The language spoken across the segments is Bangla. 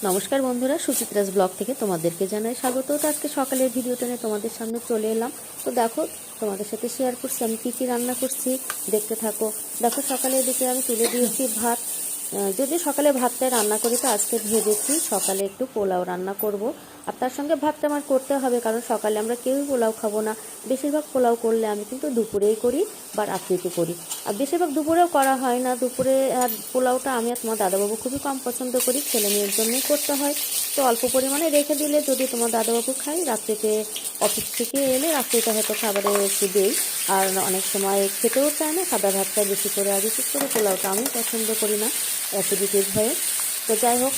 নমস্কার বন্ধুরা, সুচিত্রাস ব্লগ থেকে তোমাদেরকে জানাই স্বাগত। তো আজকে সকালের ভিডিওটা নিয়ে তোমাদের সামনে চলে এলাম। তো দেখো, তোমাদের সাথে শেয়ার করছি আমি কী কী রান্না করছি, দেখতে থাকো। দেখো, সকালের দিকে আমি তুলে দিয়েছি ভাত। যদি সকালে ভাতটা রান্না করি, তো আজকে ভেবেছি সকালে একটু পোলাও রান্না করব। আর তার সঙ্গে ভাতটা আমার করতে হবে, কারণ সকালে আমরা কেউই পোলাও খাবো না। বেশিরভাগ পোলাও করলে আমি কিন্তু দুপুরেই করি বা রাত্রিতে করি। আর বেশিরভাগ দুপুরেও করা হয় না। দুপুরে আর পোলাওটা আমি আর তোমার দাদাবাবু খুবই কম পছন্দ করি, ছেলে মেয়ের জন্যই করতে হয়। তো অল্প পরিমাণে রেখে দিলে যদি তোমার দাদাবাবু খাই, রাত্রিতে অফিস থেকে এলে রাত্রিতে হয়তো খাবারে একটু দেই। আর অনেক সময় খেতেও চায় না, সাদা ভাতটা বেশি করে। আর বিশেষ করে পোলাওটা আমি পছন্দ করি না অ্যাসিডিটির ভয়ে। তো যাই হোক,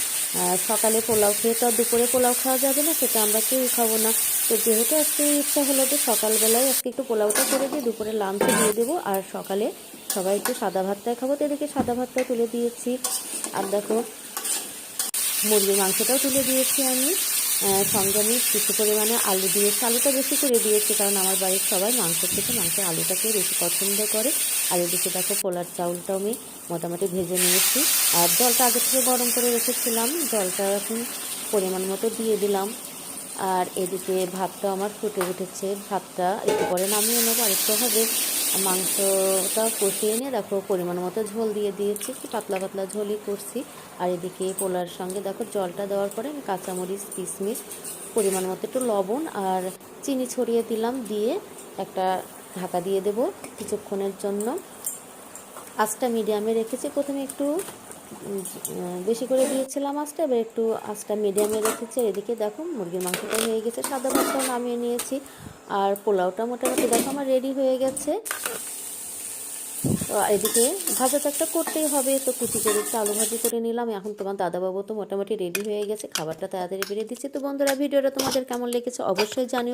সকালে পোলাও খেয়ে তো আর দুপুরে পোলাও খাওয়া যাবে না, সেটা আমরা কেউই খাবো না। তো যেহেতু আজকে ইচ্ছা হলো যে সকালবেলায় আজকে একটু পোলাওটা করে দিই, দুপুরে লাঞ্চে দিয়ে দেবো, আর সকালে সবাই একটু সাদা ভাতটাই খাবো। তো এদিকে সাদা ভাতটা তুলে দিয়েছি। আর দেখো, মুরগির মাংসটাও তুলে দিয়েছি আমি। সঙ্গে আমি কিছু পরিমাণে আলু দিয়েছি, আলুটা বেশি করে দিয়েছি কারণ আমার বাড়ির সবাই মাংসের থেকে মাংসের আলুটাকে বেশি পছন্দ করে। আর এদিকে দেখো, পোলার চাউলটাও আমি মোটামুটি ভেজে নিয়েছি। আর জলটা আগে থেকে গরম করে রেখেছিলাম, জলটা এখন পরিমাণ মতো দিয়ে দিলাম। আর এদিকে ভাতটা আমার ফুটে উঠেছে, ভাতটা একটু পরে নামিয়ে নেবো। আর একটু হবে, মাংসটা কষিয়ে নিয়ে দেখো পরিমাণ মতো ঝোল দিয়ে দিয়েছি, একটু পাতলা পাতলা ঝোলই করছি। আর এদিকে পোলার সঙ্গে দেখো জলটা দেওয়ার পরে আমি কাঁচামরিচ, কিশমিশ, পরিমাণ মতো একটু লবণ আর চিনি ছড়িয়ে দিলাম, দিয়ে একটা ঢাকা দিয়ে দেব কিছুক্ষণের জন্য। আঁচটা মিডিয়ামে রেখেছি, প্রথমে একটু বেশি করে দিয়েছিলাম আঁচটা, এবার একটু আঁচটা মিডিয়ামে রেখেছি। এদিকে দেখো মুরগির মাংসটা হয়ে গেছে, সাদা ভাতটাও নামিয়ে নিয়েছি। আর পোলাওটা মোটামুটি দেখো আমার রেডি হয়ে গেছে। তো এদিকে ভাজা তো একটা করতেই হবে, তো কুচি করে একটু আলু ভাজি করে নিলাম। এখন তোমার দাদাবাবু তো মোটামুটি রেডি হয়ে গেছে, খাবারটা তাড়াতাড়ি বেরিয়ে দিচ্ছি। তো বন্ধুরা, ভিডিওটা তোমাদের কেমন লেগেছে অবশ্যই জানিও।